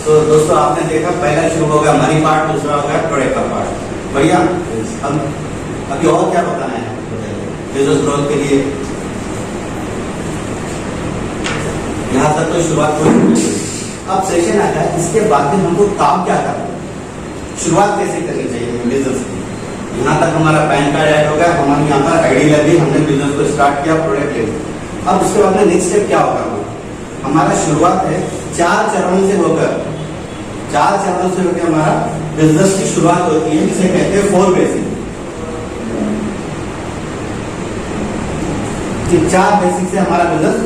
तो दोस्तों आपने देखा पहला शुरू होगा मनी पार्ट, दूसरा होगा प्रोडक्ट का पार्ट। बढ़िया। अब अभी और क्या बताना है बिजनेस ग्रोथ के लिए? यहाँ तक तो शुरुआत हो चुकी है। अब सेशन आता है, इसके बाद में हमको काम क्या करना है, शुरुआत कैसे करनी चाहिए बिजनेस की। यहाँ तक हमारा पैन कार्ड ऐड हो गया, हमारे यहाँ पर आईडी लगी, हमने बिजनेस को स्टार्ट किया, प्रोडक्ट ले। अब उसके बाद में नेक्स्ट स्टेप क्या होगा? हमारा शुरुआत है 4 चरणों से होकर, 4 चरणों से होकर हमारा बिजनेस की शुरुआत होती है, जिसे कहते हैं 4 बेसिक। 4 बेसिक से हमारा बिजनेस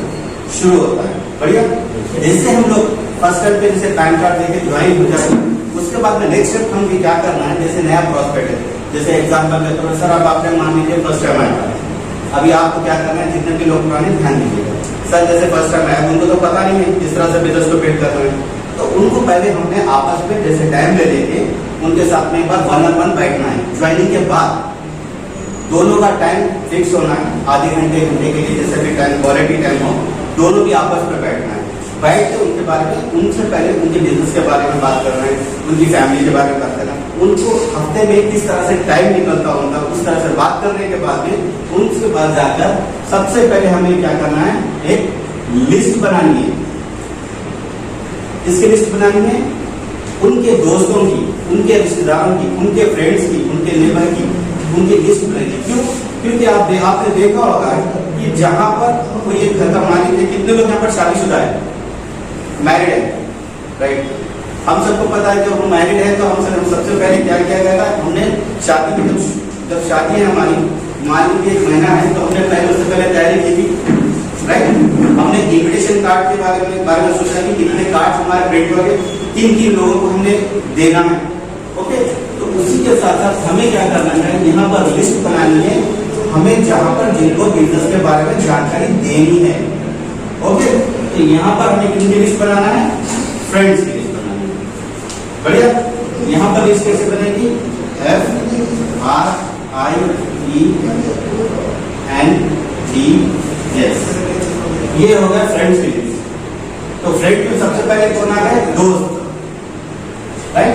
शुरू होता है। बढ़िया। जैसे हम लोग फर्स्ट स्टेप पे जैसे पैन कार्ड देके ज्वाइन हो जाते हैं, उसके बाद में नेक्स्ट स्टेप हम क्या करना है, जैसे नया प्रॉस्पेक्ट है, जैसे एग्जाम्पल लेते हैं सर, अब आपने मान लीजिए फर्स्ट टाइम आया, अभी आपको क्या करना है, जितने भी लोग पुराने ध्यान दीजिएगा। सर जैसे फर्स्ट टाइम आया, उनको तो पता नहीं है किस तरह से बिजनेस को बिल्ड करना है, तो उनको पहले हमने आपस में जैसे टाइम ले लेके उनके साथ में एक बार 1-on-1 बैठना है। ज्वाइनिंग के बाद दोनों का टाइम फिक्स होना है, आधे घंटे घंटे के लिए, जैसे भी टाइम क्वालिटी टाइम हो, दोनों भी आपस में बैठना है। बैठ के उनके बारे में, उनसे पहले उनके बिजनेस के बारे में बात करना है, उनकी फैमिली के बारे में बात करना है, उनको हफ्ते में किस तरह से टाइम निकलता होगा उस तरह से बात करने के बाद में उनके बाद जाकर सबसे पहले हमें क्या करना है, एक लिस्ट बनानी है। किसकी लिस्ट बनानी है? उनके दोस्तों की, उनके रिश्तेदारों की, उनके फ्रेंड्स की, उनके नेबर की, उनकी लिस्ट बनानी। क्यों? क्योंकि आपने देखा होगा कि जहां पर कोई एक घर का मालिक है, कितने लोग यहाँ पर शादीशुदा है, मैरिड है, राइट? हम सबको पता है जब हम मैरिड है तो हम सबसे पहले क्या किया गया था, हमने शादी की जब शादी है हमारी, मान लीजिए 1 महीना है, तो हमने सबसे पहले तैयारी की थी, राइट? हमने इन्विटेशन कार्ड के बारे में सोचा कि कितने कार्ड हमारे प्रिंट हो गए, 3-3 लोगों को हमने देना है। ओके, तो उसी के साथ साथ हमें क्या करना है, यहाँ पर लिस्ट बनानी है, हमें जहां पर जिनको बिजनेस के बारे में जानकारी देनी है। ओके, तो यहाँ पर हमें किसकी लिस्ट बनाना है? फ्रेंड्स की लिस्ट बनानी है। बढ़िया। यहाँ पर लिस्ट कैसे बनेगी? FRIENDS, ये हो गया फ्रेंड्स की लिस्ट। तो फ्रेंड में सबसे पहले कौन आ गया? दोस्त, राइट?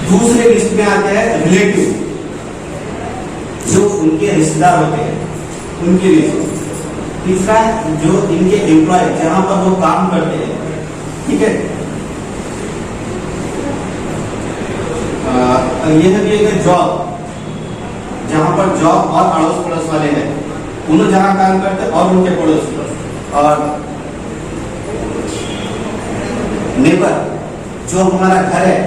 दूसरे लिस्ट में आते हैं रिलेटिव, जो उनके रिश्तेदार होते हैं, उनकी लिस्ट। तीसरा जो इनके एम्प्लॉय, जहां पर वो काम करते हैं, ठीक है? यह भी एक जॉब, जहां पर जॉब और अड़ोस पड़ोस वाले हैं, उन्होंने जहां काम करते हैं और उनके पड़ोस। और नेबर, जो हमारा घर है,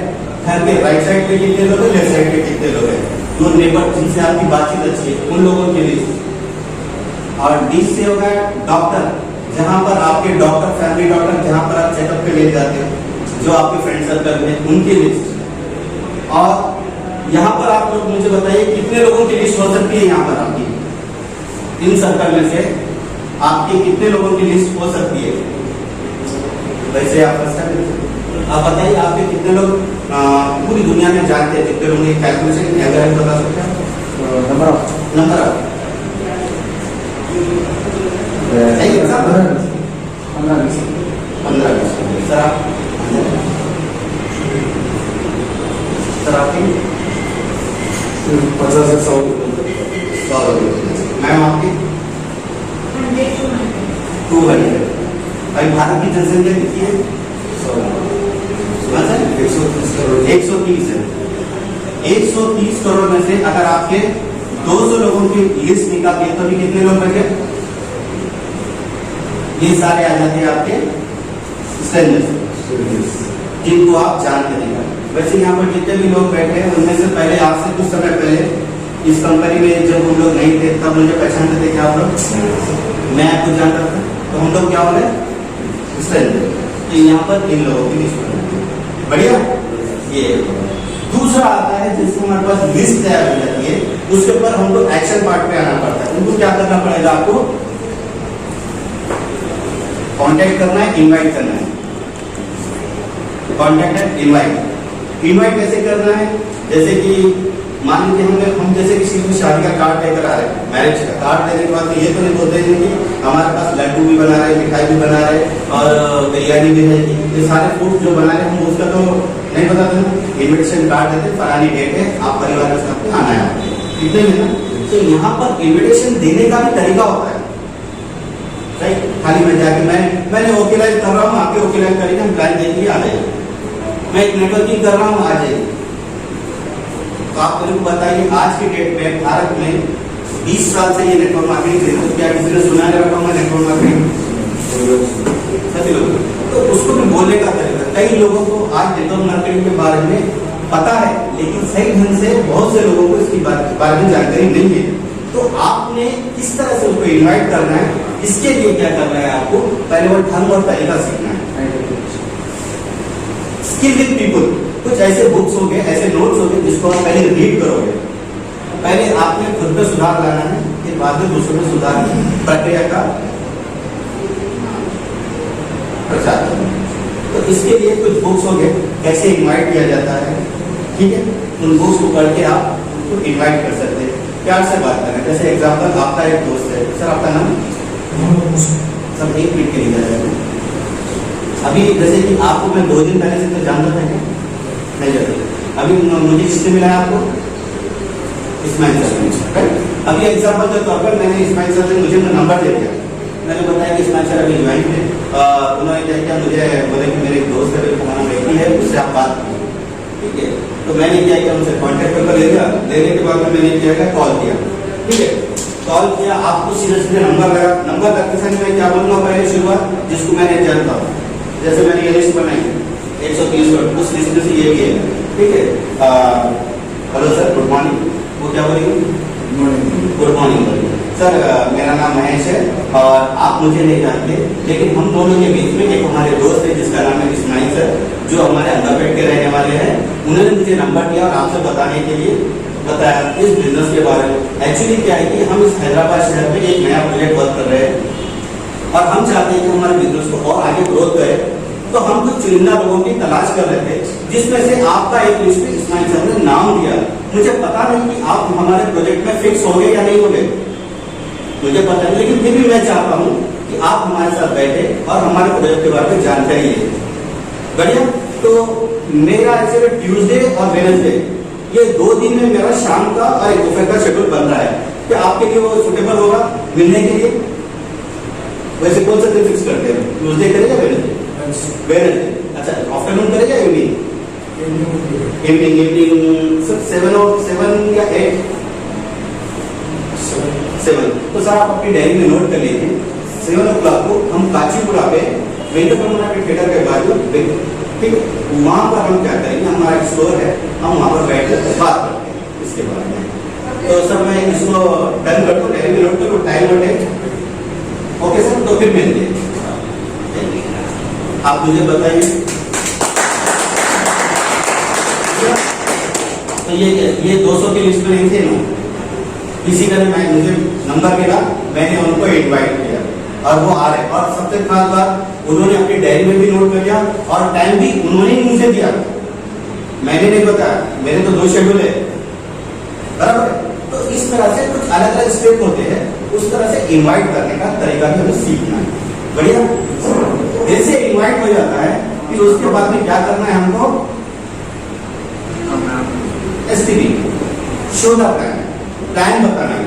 घर के राइट साइड पे कितने लोग हैं, लेफ्ट साइड पे कितने लोग हैं, जो नेबर जिनसे आपकी बातचीत अच्छी है, उन लोगों के लिए। और डी से होगा डॉक्टर, जहां पर आपके डॉक्टर, फैमिली डॉक्टर, जहां पर आप चेकअप के लिए जाते हो, जो आपके फ्रेंड सर्कल में, उनकी लिस्ट। और यहाँ पर आप लोग मुझे बताइए कितने लोगों की लिस्ट हो सकती है यहाँ पर आपकी, इन सर्कल में से आपके कितने लोगों की लिस्ट हो सकती है? वैसे आप बताइए आपके कितने लोग पूरी दुनिया में जानते हैं, कितने लोगों की कैलकुलेशन अगर बता सकते हैं? नंबर ऑफ 15-20 सर आपकी 50 से 100 मैम आपकी 200। अभी भारत की जनसंख्या कितनी है? 130 करोड़। 130 है। 130 करोड़ में से अगर आपके 200 लोगों की लिस्ट निकालती है तो भी कितने लोग बचे? ये सारे आ जाते हैं आपके स्ट्रेंजर्स, जिनको आप जानते नहीं। वैसे यहाँ पर जितने भी लोग बैठे हैं उनमें से पहले आज से कुछ समय पहले इस कंपनी में जब हम लोग नहीं थे तब मुझे पहचानते थे क्या आप लोग? मैं आपको जानता था, तो हम लोग क्या हो गए? स्ट्रेंजर। तो यहाँ पर इन लोगों की लिस्ट। बढ़िया। ये दूसरा आता है जिसको हमारे पास लिस्ट तैयार हो जाती है, उसके ऊपर हमको एक्शन पार्ट पे आना पड़ता है। उनको क्या करना पड़ेगा? आपको कांटेक्ट करना है, इनवाइट करना है। कांटेक्ट एंड इनवाइट कैसे करना है? जैसे कि मान लीजिए हम जैसे किसी को शादी का कार्ड लेकर आ रहे हैं, मैरिज का कार्ड लेने के बाद तो ये तो नहीं बोलते हैं कि हमारे पास लड्डू भी बना रहे, मिठाई भी बना रहे और बिरयानी भी है, ये सारे फूड जो बना रहे हम उसका तो नहीं बताते हैं। इन्विटेशन कार्ड देते, फलानी डेट है, आप परिवार के साथ आना है, इतने ही ना। तो यहाँ पर इन्विटेशन देने का भी तरीका होता है, राइट। खाली मैं जाके मैंने ओके लाइव कर रहा हूँ, आपके ओके लाइव करेंगे, हम प्लान देंगे, आ जाइए। मैं एक नेटवर्किंग कर रहा हूँ, आ जाइए। तो आप मेरे को बताइए आज की डेट में भारत में 20 साल से ये नेटवर्क मार्केटिंग दे रहे हैं, क्या किसी ने सुना है रखा होगा नेटवर्क मार्केटिंग? सभी लोग। तो उसको भी बोलने का तरीका, कई लोगों को आज नेटवर्क मार्केटिंग के बारे में पता है, लेकिन सही ढंग से बहुत से लोगों को इसकी बारे में जानकारी नहीं है। तो आपने किस तरह से उसको इन्वाइट करना है, इसके लिए क्या करना है आपको, पहले वो ढंग और तरीका सीखना है। स्किल विद पीपल, कुछ ऐसे बुक्स हो गए, ऐसे नोट्स हो गए जिसको आप पहले रीड करोगे। पहले आपने खुद में सुधार लाना है, फिर बाद में दूसरों में सुधार प्रक्रिया का प्रचार। तो इसके लिए कुछ बुक्स हो गए, कैसे इन्वाइट किया जाता है, ठीक है। उन बुक्स को पढ़ के आप उनको इन्वाइट कर सकते हैं, प्यार से बात करें। जैसे एग्जांपल, आपका एक दोस्त है, सर आपका नाम? सब एक मिनट के लिए जाएगा। अभी जैसे कि आपको मैं 2 दिन पहले से तो जानता था क्या? नहीं जानता। अभी मुझे किसने मिला है आपको? इस्माइल सर। अभी एग्जांपल के तौर पर मैंने इस्माइल सर ने मुझे नंबर दे दिया, मैंने बताया कि इस्माइल सर अभी ज्वाइन है। उन्होंने क्या किया, मुझे बोले कि मेरे एक दोस्त है, हमारा व्यक्ति है, उससे आप बात करें, ठीक है। तो मैंने क्या किया, उनसे कॉन्टेक्ट पेपर ले लिया, लेने के बाद में मैंने क्या किया, कॉल किया, ठीक है। कॉल किया, आपको सीधे सीधे नंबर लगा। नंबर लगते समय मैं क्या बोलूँगा पहले शुरुआत, जिसको मैंने जानता हूँ। जैसे मैंने ये लिस्ट बनाई 130 उस लिस्ट में से ये भी है, ठीक है। Hello sir, good morning. वो क्या बोलेंगे? गुड मॉर्निंग बोलेंगे। सर मेरा नाम महेश है और आप मुझे नहीं जानते, लेकिन हम दोनों के बीच में एक हमारे दोस्त है जिसका नाम है इस्माइल सर, जो हमारे अंदरपेट के रहने वाले हैं। उन्होंने मुझे नंबर दिया और आपसे बताने के लिए बताया इस बिजनेस के बारे में। एक्चुअली क्या है कि हम इस हैदराबाद शहर में एक नया प्रोजेक्ट वर्क कर रहे हैं और हम चाहते हैं कि हमारे बिजनेस को और आगे ग्रोथ करे। तो हम कुछ चुनिंदा लोगों की तलाश कर रहे थे, जिसमें से आपका एक लिस्ट में इस्माइल सर ने नाम दिया। मुझे पता नहीं कि आप हमारे प्रोजेक्ट में फिक्स हो गए या नहीं हो गए, मुझे पता नहीं, लेकिन फिर भी मैं चाहता हूं कि आप हमारे साथ बैठे और हमारे प्रोजेक्ट के बारे में जानकारी ले। बढ़िया। तो मेरा ऐसे ट्यूसडे और वेडनेसडे, ये 2 दिन में मेरा शाम का और एक दोपहर का शेड्यूल बन रहा है। क्या आपके लिए वो सुटेबल होगा मिलने के लिए? वैसे कौन सा दिन फिक्स करते हैं, ट्यूसडे करें या वेडनेसडे? अच्छा, आफ्टरनून करें या इवनिंग? इवनिंग सर 7 या 8? 7। तो सर आप अपनी डायरी में नोट कर लीजिए, 7 o'clock को हम काचीपुरा पे वेंकटरमण के थिएटर के बाजू, ठीक है, वहाँ पर हम क्या करेंगे, हमारा एक स्टोर है, हम वहाँ पर बैठ कर बात करते हैं इसके बारे में। तो सर मैं इसको डन कर दूँ, डायरी में नोट करूँ, टाइम और डेट? ओके सर, तो फिर मिलते हैं। आप मुझे बताइए। तो ये 200 की लिस्ट में नहीं थे ना, किसी का मुझे नंबर मिला, मैंने उनको इनवाइट किया और वो आ रहे। और सबसे खास बात, उन्होंने अपनी डायरी में भी नोट कर लिया और टाइम भी उन्होंने ही मुझे दिया, मैंने नहीं बताया। मेरे तो 2 शेड्यूल है, बराबर है। तो इस तरह से कुछ अलग अलग स्टेप होते हैं, उस तरह से इनवाइट करने का तरीका भी हमें सीखना है। बढ़िया। जैसे इनवाइट हो जाता है, फिर उसके बाद में क्या करना है हमको, STP, show the plan, plan बताना है।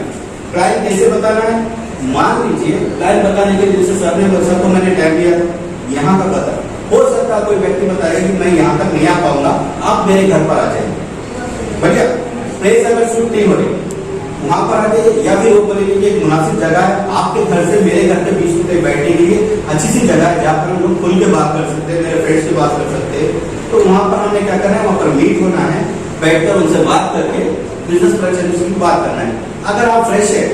प्लान कैसे बताना है, मान लीजिए प्लान बताने के लिए जैसे सर ने सर को मैंने टाइम दिया, यहाँ का पता हो सकता है कोई व्यक्ति बताएगा कि मैं यहाँ तक नहीं आ पाऊंगा, आप मेरे घर पर आ जाए। बढ़िया। प्लेस अगर शूट नहीं हो रही, वहां पर आ जाइए, या फिर वो बोलेंगे कि एक मुनासिब जगह है आपके घर से मेरे घर के बीच में बैठने के लिए, अच्छी सी जगह है जहाँ पर हम लोग खुल के बात कर सकते हैं, मेरे फ्रेंड्स से बात कर सकते हैं। तो वहां पर हमने क्या करना है, वहां पर मीट होना है, बैठकर उनसे बात करके बिजनेस प्रेजेंटेशन की बात करना है। अगर आप फ्रेश है,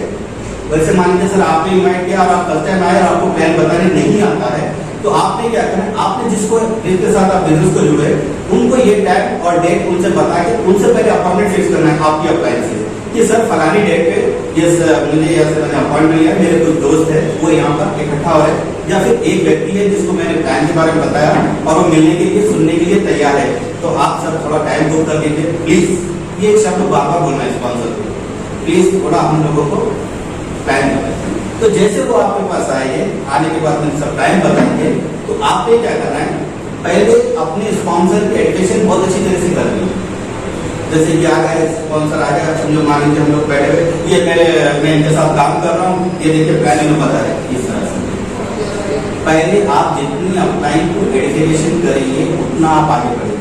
वैसे मान लीजिए सर आपने इन्वाइट किया और आप फर्स्ट टाइम आए और आपको प्लान बताने नहीं आता है, तो आपने क्या करना है, आपने जिसके साथ आप बिजनेस को जुड़े उनको ये टाइम और डेट उनसे बता के उनसे पहले अपॉइंटमेंट फिक्स करना है आपकी अपलाइन से कि सर फलानी डेट पे ये मुझे मैंने अपॉइंटमेंट लिया, मेरे कुछ दोस्त है वो यहाँ पर इकट्ठा हो रहे हैं, या फिर एक व्यक्ति है जिसको मैंने प्लान के बारे में बताया और वो मिलने के लिए सुनने के लिए तैयार है, तो आप सब थोड़ा टाइम बुक कर दीजिए प्लीज। ये एक शब्द बार बार बोलना है स्पॉन्सर को, प्लीज थोड़ा हम लोगों को प्लान बताएं। तो जैसे वो आपके पास आएंगे, आने के बाद में सब टाइम बताएंगे, तो आपने क्या करना है, पहले अपने स्पॉन्सर की एजुकेशन बहुत अच्छी तरह से करनी है। जैसे कि आ गए स्पॉन्सर आ गया, समझो मान लीजिए हम लोग बैठे हुए, ये मैं इनके साथ काम कर रहा हूँ, ये देखिए प्लान में बता है इस तरह से। पहले आप जितनी अपलाइन को एजुकेशन करेंगे उतना आप आगे बढ़ेंगे।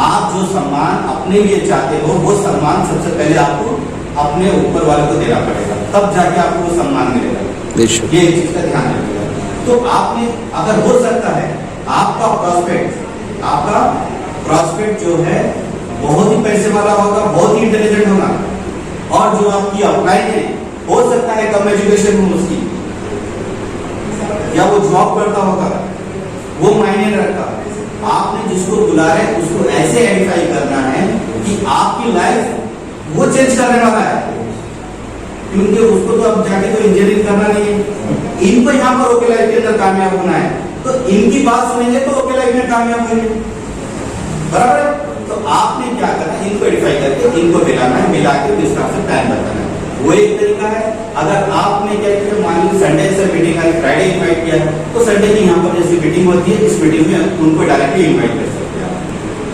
आप जो सम्मान अपने लिए चाहते हो वो सम्मान सबसे पहले आपको अपने ऊपर वाले को देना पड़ेगा, तब जाके आपको वो सम्मान मिलेगा। ये एक चीज का ध्यान रखिएगा। तो आपने अगर हो सकता है आपका प्रॉस्पेक्ट जो है बहुत ही पैसे वाला होगा, बहुत ही इंटेलिजेंट होगा, और जो आपकी अपलाइन है हो सकता है कम एजुकेशन हो उसकी, या वो जॉब करता होगा, वो मायने रखता। आपने जिसको बुला रहे हैं उसको ऐसे आइडेंटिफाई करना है कि आपकी लाइफ वो चेंज करने वाला है, क्योंकि उसको तो अब जाके तो इंजीनियरिंग करना नहीं है, इनको यहाँ पर ओके लाइफ के अंदर कामयाब होना है, तो इनकी बात सुनेंगे तो ओके लाइफ में कामयाब होंगे, बराबर है। तो आपने क्या करना है, इनको आइडेंटिफाई करके इनको मिलाना है, मिला के इस तरह से प्लान बताना है, वो एक तरीका है। अगर आपने क्या किया, मान लीजिए संडे से मीटिंग आई, फ्राइडे इन्वाइट किया, तो संडे की यहाँ पर जैसी मीटिंग होती है, इस मीटिंग में उनको डायरेक्टली इन्वाइट कर सकते हैं।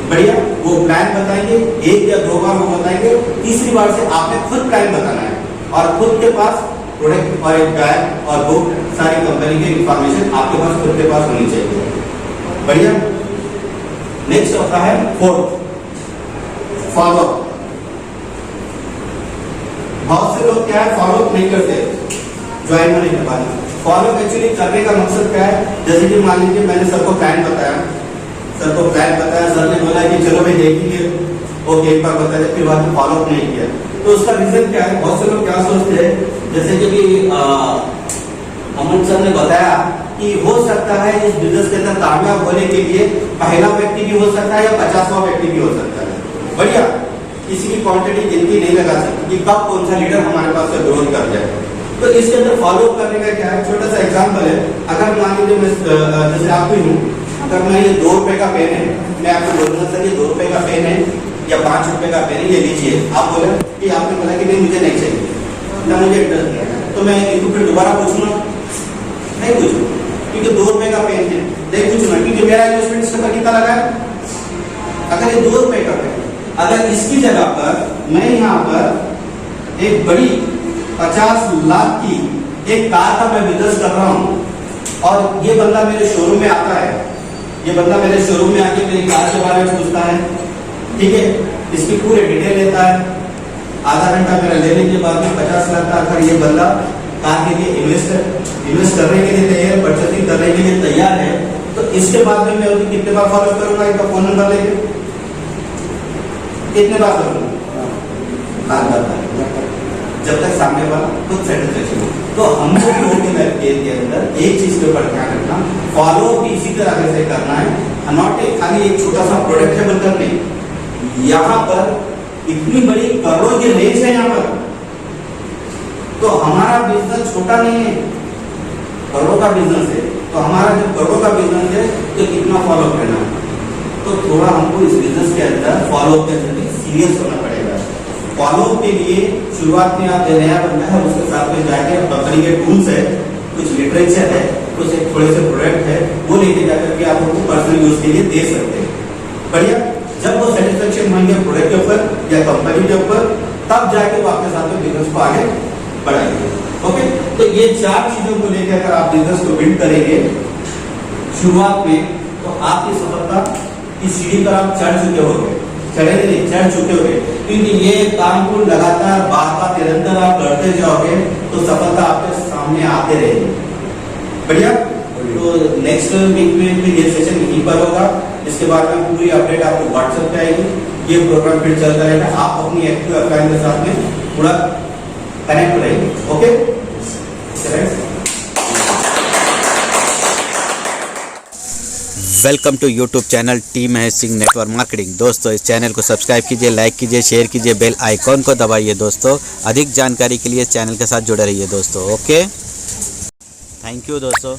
बढ़िया, वो प्लान बताएंगे, एक या दो बार वो बताएंगे, तीसरी बार से आपने खुद प्लान बताना है, और खुद के पास प्रोडक्ट और एक गाइड और बुक, सारी कंपनी की इंफॉर्मेशन आपके पास खुद के पास होनी चाहिए। बढ़िया। नेक्स्ट होता है फोर्थ, फॉलो। बहुत से लोग क्या है, फॉलो नहीं करते ज्वाइन होने के बाद। फॉलो एक्चुअली करने का मकसद क्या है, जैसे कि मान लीजिए मैंने सबको प्लान बताया, सर ने बोला कि चलो भाई देखेंगे, ओके एक बार बताया, फिर बाद में फॉलो नहीं किया, तो उसका रीजन क्या है। बहुत से लोग क्या सोचते हैं, जैसे कि अमन सर ने बताया कि हो सकता है इस बिजनेस के अंदर कामयाब होने के लिए पहला व्यक्ति भी हो सकता है या 50वां व्यक्ति भी हो सकता है। बढ़िया, किसी की क्वांटिटी गिनती नहीं लगा सकती कि कब कौन सा लीडर हमारे पास से ग्रोथ कर जाए। तो इसके अंदर फॉलो करने का क्या है, छोटा सा एग्जांपल है। अगर मान लीजिए मैं जैसे आप ही हूँ, अगर मैं ये 2 रुपए का पेन है, मैं आपको बोलूंगा सर ये 2 रुपए का पेन है या 5 रुपए का पेन है, ये लीजिए। आप बोले कि आपने बोला कि नहीं मुझे नहीं चाहिए, ना मुझे इंटरेस्ट नहीं है, तो मैं इनको फिर दोबारा पूछूंगा? नहीं पूछूंगा, क्योंकि 2 रुपए का पेन है, नहीं पूछूंगा, क्योंकि मेरा इन्वेस्टमेंट इसके ऊपर कितना लगा है। अगर ये 2 रुपए का पेन, अगर इसकी जगह पर मैं यहाँ पर एक बड़ी 50 लाख की एक कार का मैं बिजनेस कर रहा हूँ, और ये बंदा मेरे शोरूम में आता है, ये बंदा मेरे शोरूम में आके मेरी कार के बारे में पूछता है, ठीक है, इसकी पूरे डिटेल लेता है, आधा घंटा मेरा लेने के बाद में 50 लाख का अगर ये बंदा कार के लिए इन्वेस्ट करने के लिए तैयार, परचेसिंग करने के लिए तैयार है, तो इसके बाद में मैं उनको कितने बार फॉलो करूंगा, इनका फोन नंबर लेके कितने बार करूंगा, जब तक सामने वाला खुद सेटिस्फेक्शन हो। तो हम लोग के अंदर एक चीज के ऊपर ध्यान रखना, फॉलो भी इसी तरह से करना है, नॉट खाली एक छोटा सा प्रोडक्ट है बनकर नहीं, यहाँ पर इतनी बड़ी करोड़ों की रेंज है यहाँ पर, तो हमारा बिजनेस छोटा नहीं है, करोड़ों का बिजनेस है, तो हमारा जब करोड़ों का बिजनेस है तो कितना फॉलो करना है, तो थोड़ा हमको इस बिजनेस के अंदर फॉलो करने के सीरियस होना पड़ेगा। फॉलो के लिए शुरुआत में आप नया बंदा है उसके साथ में जाके कंपनी के टूल्स है, कुछ लिटरेचर है, कुछ एक थोड़े से प्रोडक्ट है, वो लेके जाकर के आप उनको पर्सनल यूज के लिए दे सकते हैं। बढ़िया, जब वो सेटिस्फेक्शन होंगे प्रोडक्ट के ऊपर या कंपनी के ऊपर, तब जाके वो आपके साथ में बिजनेस को आगे बढ़ाएंगे। ओके, तो ये 4 चीजों को लेकर अगर आप बिजनेस को बिल्ड करेंगे शुरुआत में, तो आपकी सफलता की सीढ़ी पर आप चढ़ चुके होंगे, चढ़ेंगे नहीं, चढ़ चुके होंगे, क्योंकि ये काम को लगातार बार-बार निरंतर आप करते जाओगे तो सफलता आपके सामने आते रहेगी। बढ़िया, तो नेक्स्ट वीक में फिर ये सेशन यहीं पर होगा, इसके बाद में पूरी अपडेट आपको व्हाट्सएप पे आएगी, ये प्रोग्राम फिर चलता रहेगा, आप अपनी एक्टिव अपलाइन के साथ में पूरा कनेक्ट रहेंगे। Okay, welcome to YouTube channel team है सिंह नेटवर्क मार्केटिंग। दोस्तों इस चैनल को सब्सक्राइब कीजिए, लाइक कीजिए, शेयर कीजिए, बेल आइकॉन को दबाइए दोस्तों। अधिक जानकारी के लिए चैनल के साथ जुड़े रहिए दोस्तों। ओके, थैंक यू दोस्तों।